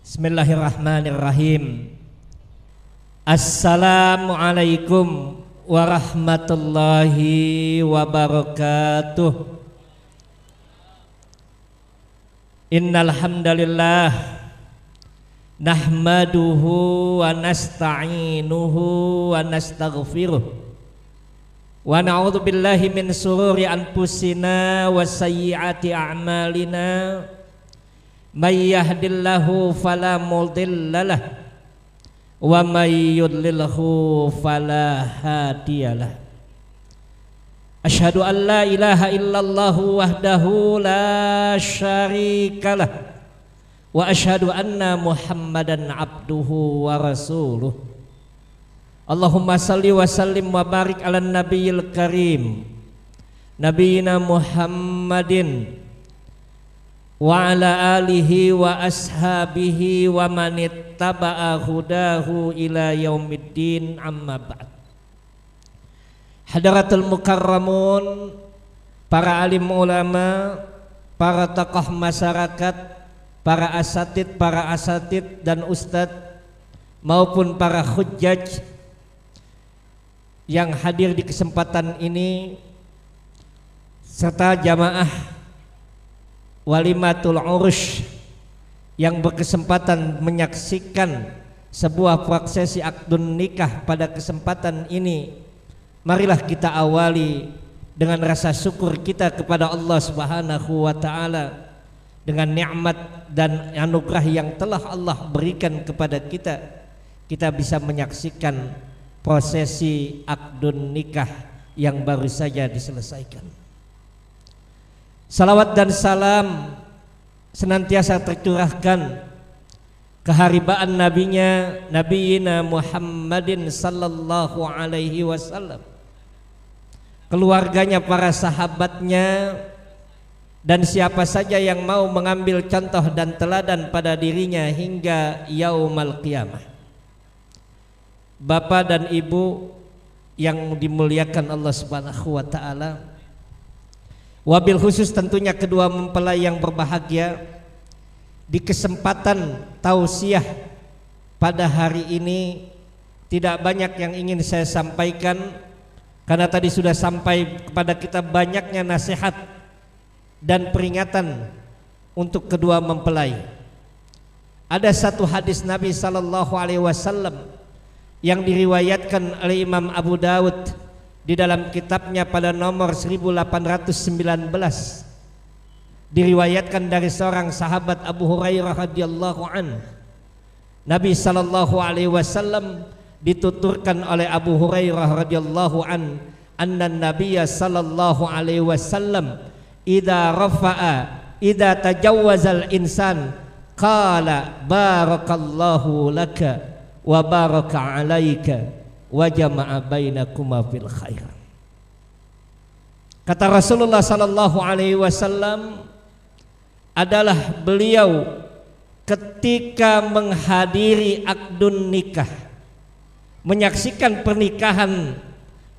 Bismillahirrahmanirrahim. Assalamualaikum warahmatullahi wabarakatuh. Innal hamdalillah nahmaduhu wa nasta'inuhu wa nastaghfiruh wa na'udzu billahi min shururi anfusina wa sayyiati a'malina. May yahdillahu fala mudhillalah wa may yudlilhu fala hadiyalah. Asyhadu an la ilaha illallah wahdahu la syarikalah wa asyhadu anna Muhammadan abduhu wa rasuluh. Allahumma salli wa sallim wa barik ala nabiyil karim nabiyina Muhammadin wa ala alihi wa ashabihi wa manittaba'a hudahu ila yaumiddin, amma ba'd. Hadaratul mukarramun, para alim ulama, para tokoh masyarakat, para asatid dan ustadz maupun para hujjaj yang hadir di kesempatan ini, serta jamaah Walimatul Urus yang berkesempatan menyaksikan sebuah prosesi akdun nikah pada kesempatan ini. Marilah kita awali dengan rasa syukur kita kepada Allah Subhanahu wa taala dengan nikmat dan anugerah yang telah Allah berikan kepada kita. Kita bisa menyaksikan prosesi akdun nikah yang baru saja diselesaikan. Salawat dan salam senantiasa tercurahkan keharibaan nabinya, nabiyina Muhammadin sallallahu alaihi wasallam, keluarganya, para sahabatnya, dan siapa saja yang mau mengambil contoh dan teladan pada dirinya hingga yaumal qiyamah. Bapak dan Ibu yang dimuliakan Allah Subhanahu wa taala, wabil khusus tentunya kedua mempelai yang berbahagia, di kesempatan tausiah pada hari ini tidak banyak yang ingin saya sampaikan karena tadi sudah sampai kepada kita banyaknya nasihat dan peringatan untuk kedua mempelai. Ada satu hadis Nabi sallallahu alaihi wasallam yang diriwayatkan oleh Imam Abu Daud di dalam kitabnya pada nomor 1819, diriwayatkan dari seorang sahabat Abu Hurairah radhiyallahu an. Nabi sallallahu alaihi wasallam dituturkan oleh Abu Hurairah radhiyallahu an, anna nabiyya sallallahu alaihi wasallam idza tajawwazal insan qala barakallahu laka wa baraka alaika wa jama'a bainakuma fil khair. Kata Rasulullah sallallahu alaihi wasallam adalah beliau ketika menghadiri akdun nikah, menyaksikan pernikahan,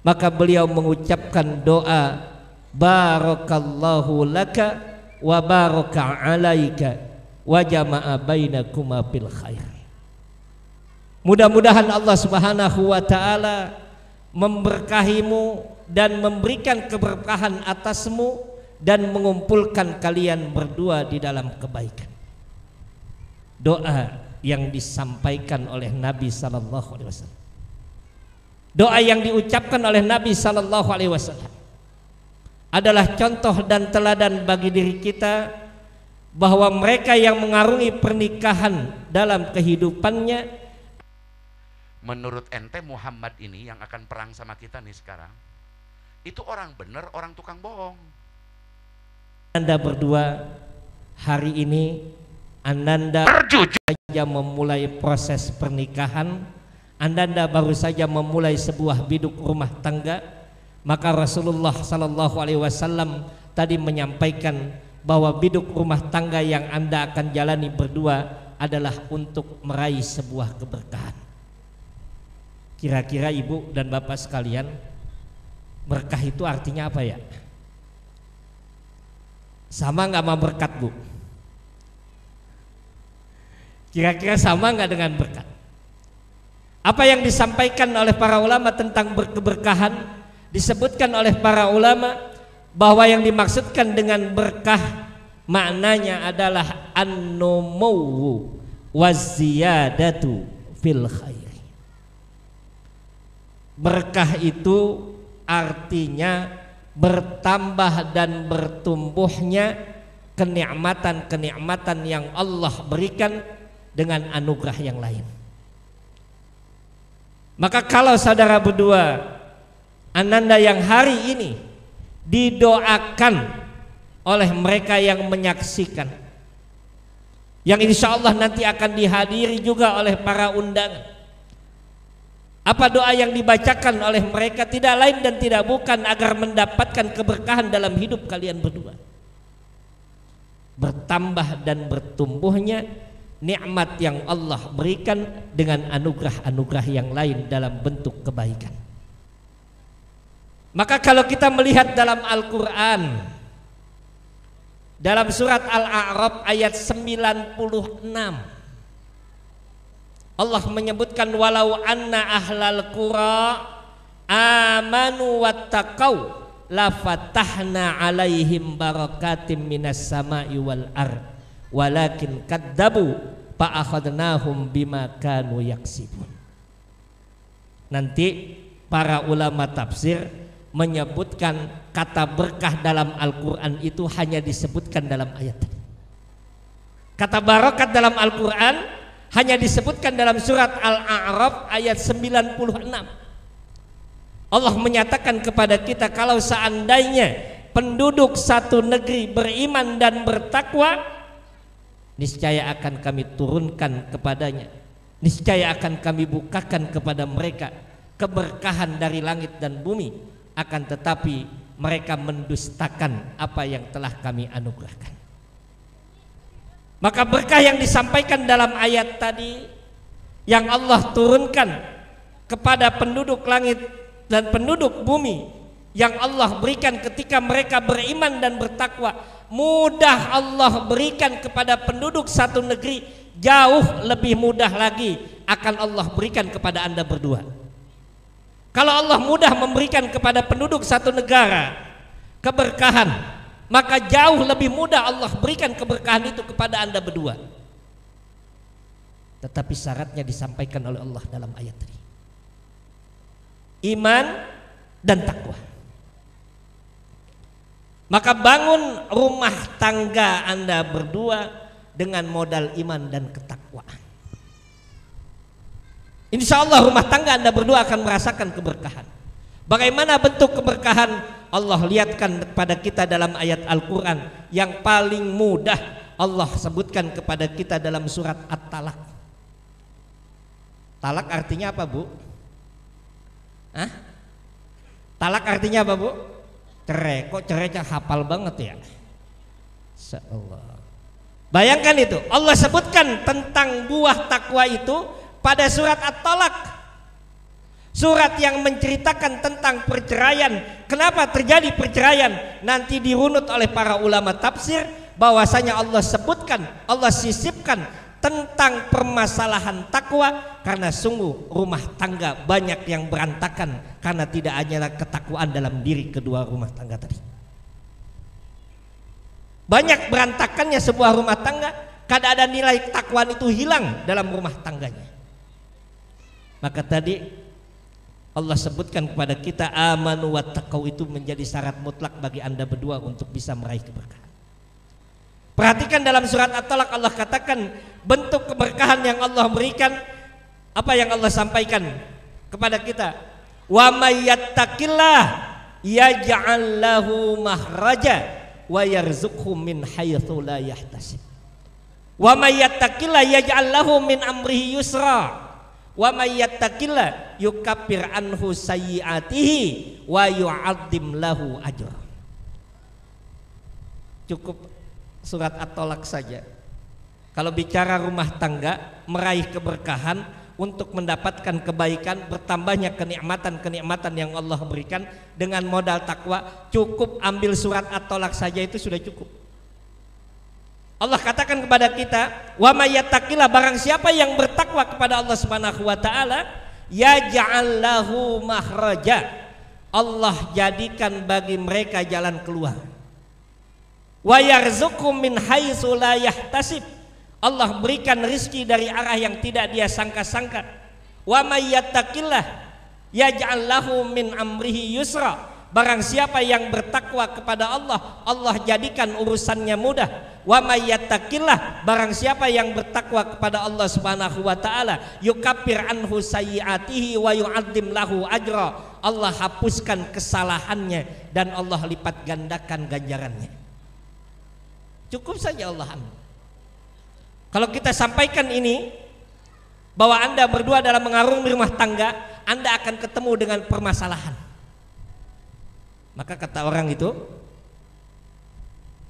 maka beliau mengucapkan doa barakallahu laka wa baraka alaika wa jama'a bainakuma fil khair. Mudah-mudahan Allah Subhanahu wa taala memberkahimu dan memberikan keberkahan atasmu dan mengumpulkan kalian berdua di dalam kebaikan. Doa yang disampaikan oleh Nabi sallallahu alaihi wasallam, doa yang diucapkan oleh Nabi sallallahu alaihi wasallam adalah contoh dan teladan bagi diri kita bahwa mereka yang mengarungi pernikahan dalam kehidupannya. Menurut ente Muhammad ini yang akan perang sama kita nih sekarang, itu orang bener, orang tukang bohong. Anda berdua hari ini Anda saja memulai proses pernikahan, Anda baru saja memulai sebuah biduk rumah tangga, maka Rasulullah sallallahu alaihi wasallam tadi menyampaikan bahwa biduk rumah tangga yang Anda akan jalani berdua adalah untuk meraih sebuah keberkahan. Kira-kira ibu dan bapak sekalian, berkah itu artinya apa ya? Sama nggak sama berkat, Bu? Kira-kira sama nggak dengan berkat? Apa yang disampaikan oleh para ulama tentang keberkahan, disebutkan oleh para ulama bahwa yang dimaksudkan dengan berkah maknanya adalah an-numuwu waziyadatu fil khairi. Berkah itu artinya bertambah dan bertumbuhnya kenikmatan-kenikmatan yang Allah berikan dengan anugerah yang lain. Maka kalau saudara berdua, ananda yang hari ini didoakan oleh mereka yang menyaksikan, yang insya Allah nanti akan dihadiri juga oleh para undangan. Apa doa yang dibacakan oleh mereka? Tidak lain dan tidak bukan agar mendapatkan keberkahan dalam hidup kalian berdua, bertambah dan bertumbuhnya nikmat yang Allah berikan dengan anugerah-anugerah yang lain dalam bentuk kebaikan. Maka kalau kita melihat dalam Al-Quran, dalam surat Al-A'raf ayat 96, Allah menyebutkan walau anna ahlal qura amanu wattaqau la fatahna alaihim barakatim minas sama'i wal ard walakin kadzabu fa akhadnahum bima kanu yaksibun. Nanti para ulama tafsir menyebutkan kata berkah dalam Al-Quran itu hanya disebutkan dalam ayat tadi. Kata barakat dalam Al-Quran hanya disebutkan dalam surat Al-A'raf ayat 96. Allah menyatakan kepada kita, kalau seandainya penduduk satu negeri beriman dan bertakwa, niscaya akan kami turunkan kepadanya, niscaya akan kami bukakan kepada mereka keberkahan dari langit dan bumi, akan tetapi mereka mendustakan apa yang telah kami anugerahkan. Maka berkah yang disampaikan dalam ayat tadi, yang Allah turunkan kepada penduduk langit dan penduduk bumi, yang Allah berikan ketika mereka beriman dan bertakwa, mudah Allah berikan kepada penduduk satu negeri, jauh lebih mudah lagi akan Allah berikan kepada Anda berdua. Kalau Allah mudah memberikan kepada penduduk satu negara keberkahan, maka jauh lebih mudah Allah berikan keberkahan itu kepada Anda berdua. Tetapi syaratnya disampaikan oleh Allah dalam ayat tadi, iman dan takwa. Maka bangun rumah tangga Anda berdua dengan modal iman dan ketakwaan. Insya Allah rumah tangga Anda berdua akan merasakan keberkahan. Bagaimana bentuk keberkahan? Allah lihatkan kepada kita dalam ayat Al-Quran yang paling mudah. Allah sebutkan kepada kita dalam surat At-Talaq. Talak artinya apa, Bu? Hah? Talak artinya apa, Bu? Cerai. Kok cerainya hafal banget ya? Insyaallah. Bayangkan itu, Allah sebutkan tentang buah takwa itu pada surat At-Talaq, surat yang menceritakan tentang perceraian. Kenapa terjadi perceraian? Nanti dirunut oleh para ulama tafsir bahwasanya Allah sebutkan, Allah sisipkan tentang permasalahan takwa, karena sungguh rumah tangga banyak yang berantakan karena tidak hanya ketakwaan dalam diri kedua rumah tangga tadi. Banyak berantakannya sebuah rumah tangga karena ada nilai takwaan itu hilang dalam rumah tangganya. Maka tadi Allah sebutkan kepada kita amanu wattaqau itu menjadi syarat mutlak bagi Anda berdua untuk bisa meraih keberkahan. Perhatikan dalam surat At-Talaq, Allah katakan bentuk keberkahan yang Allah berikan. Apa yang Allah sampaikan kepada kita? Wa may yattaqillah yaj'al lahu mahraja wa yarzuqhu min haitsu la yahtasib. Wa may yattaqillah yaj'al lahu min amrihi yusra. Wa may yattaqillah yukaffir anhu sayyi'atihi wa yu'adzim lahu ajra. Cukup surat At-Talaq saja. Kalau bicara rumah tangga, meraih keberkahan, untuk mendapatkan kebaikan, bertambahnya kenikmatan-kenikmatan yang Allah berikan dengan modal takwa, cukup ambil surat At-Talaq saja itu sudah cukup. Allah katakan kepada kita, wa may yattaqillah, barang siapa yang bertakwa kepada Allah Subhanahu wa taala, yaj'al lahu makhraja, Allah jadikan bagi mereka jalan keluar. Wa yarzuqhum min haitsu la yahtasib, Allah berikan rizki dari arah yang tidak dia sangka-sangka. Wa may yattaqillah yaj'al lahu min amrihi yusra, barang siapa yang bertakwa kepada Allah, Allah jadikan urusannya mudah. Wa may yattaqillah, barang siapa yang bertakwa kepada Allah Subhanahu wa taala, yukaffir anhu sayyiatihi wa yu'adzim lahu ajra, Allah hapuskan kesalahannya dan Allah lipat gandakan ganjarannya. Cukup saja Allah. Kalau kita sampaikan ini, bahwa Anda berdua dalam mengarungi rumah tangga, Anda akan ketemu dengan permasalahan. Maka kata orang itu,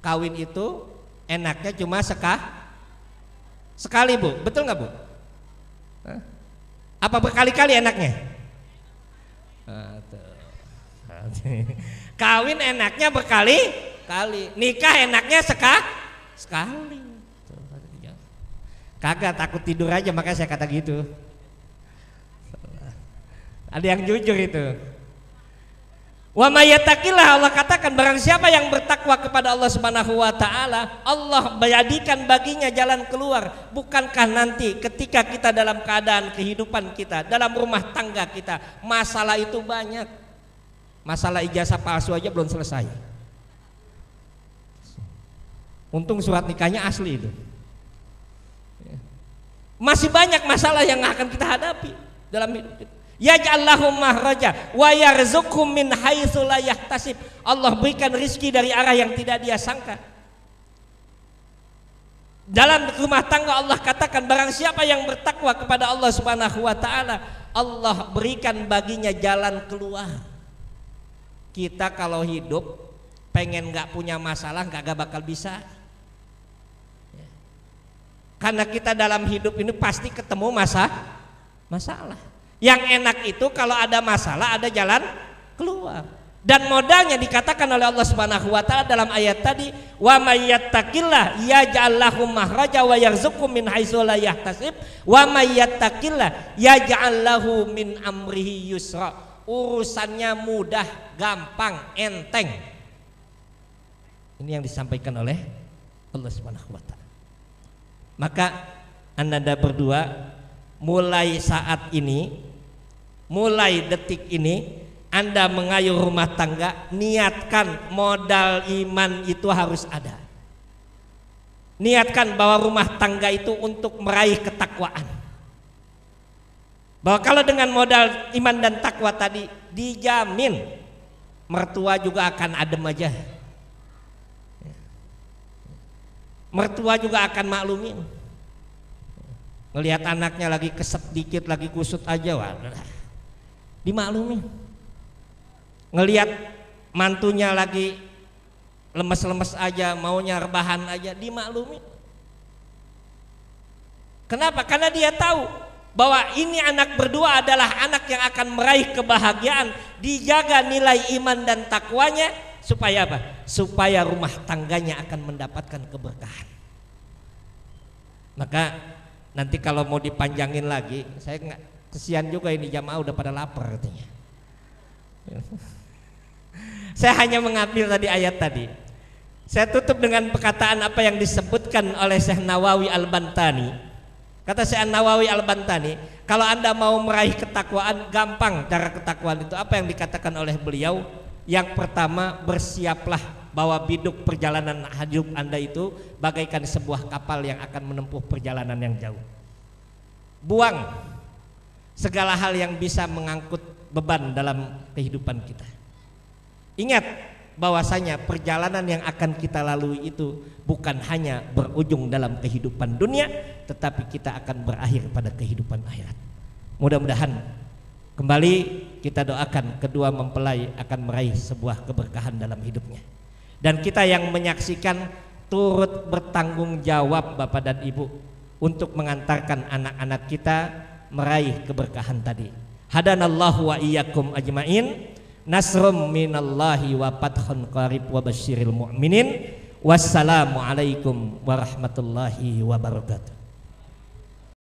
kawin itu enaknya cuma sekali, Bu. Betul nggak, Bu? Apa berkali-kali enaknya? Kawin enaknya berkali-kali, nikah enaknya sekali. Kagak, takut tidur aja, makanya saya kata gitu. Ada yang jujur itu. Wa may yattaqillah, Allah katakan barang siapa yang bertakwa kepada Allah Subhanahu wa taala, Allah menjadikan baginya jalan keluar. Bukankah nanti ketika kita dalam keadaan kehidupan kita, dalam rumah tangga kita, masalah itu banyak. Masalah ijazah palsu aja belum selesai. Untung surat nikahnya asli itu. Masih banyak masalah yang akan kita hadapi dalam hidup kita. Yaj'al lahum mahraja wa yarzuqhum min haitsu la yahtasib, Allah berikan rizki dari arah yang tidak dia sangka. Dalam rumah tangga Allah katakan barang siapa yang bertakwa kepada Allah Subhanahu wa taala, Allah berikan baginya jalan keluar. Kita kalau hidup pengen nggak punya masalah nggak bakal bisa. Karena kita dalam hidup ini pasti ketemu masalah. Yang enak itu kalau ada masalah ada jalan keluar. Dan modalnya dikatakan oleh Allah Subhanahu wa taala dalam ayat tadi, wa may yattaqillah yaj'al lahu makhraja wa yarzuqhu min haitsu la yahtasib, wa may yattaqillah yaj'al lahu min amrihi yusra. Urusannya mudah, gampang, enteng. Ini yang disampaikan oleh Allah Subhanahu wa taala. Maka Anda berdua mulai saat ini, mulai detik ini, Anda mengayuh rumah tangga, niatkan modal iman itu harus ada. Niatkan bahwa rumah tangga itu untuk meraih ketakwaan. Bahwa kalau dengan modal iman dan takwa tadi, dijamin mertua juga akan adem aja. Mertua juga akan maklumin. Melihat anaknya lagi kesep dikit, lagi kusut aja, wah, dimaklumin. Ngelihat mantunya lagi lemes-lemes aja, maunya rebahan aja, dimaklumin. Kenapa? Karena dia tahu bahwa ini anak berdua adalah anak yang akan meraih kebahagiaan, dijaga nilai iman dan takwanya. Supaya apa? Supaya rumah tangganya akan mendapatkan keberkahan. Maka nanti kalau mau dipanjangin lagi, saya nggak, kesian juga ini jamaah udah pada lapar katanya. Saya hanya mengambil tadi ayat tadi. Saya tutup dengan perkataan apa yang disebutkan oleh Syekh Nawawi Al-Bantani. Kata Syekh Nawawi Al-Bantani, kalau Anda mau meraih ketakwaan, gampang cara ketakwaan itu. Apa yang dikatakan oleh beliau? Yang pertama, bersiaplah bahwa biduk perjalanan hidup Anda itu bagaikan sebuah kapal yang akan menempuh perjalanan yang jauh. Buang segala hal yang bisa mengangkut beban dalam kehidupan kita. Ingat bahwasanya perjalanan yang akan kita lalui itu bukan hanya berujung dalam kehidupan dunia, tetapi kita akan berakhir pada kehidupan akhirat. Mudah-mudahan kembali kita doakan kedua mempelai akan meraih sebuah keberkahan dalam hidupnya. Dan kita yang menyaksikan turut bertanggung jawab Bapak dan Ibu untuk mengantarkan anak-anak kita meraih keberkahan tadi. Hadanallahu wa iyyakum ajmain. Nasrum minallahi wa fathun qarib wa basyiril mu'minin. Wassalamualaikum warahmatullahi wabarakatuh.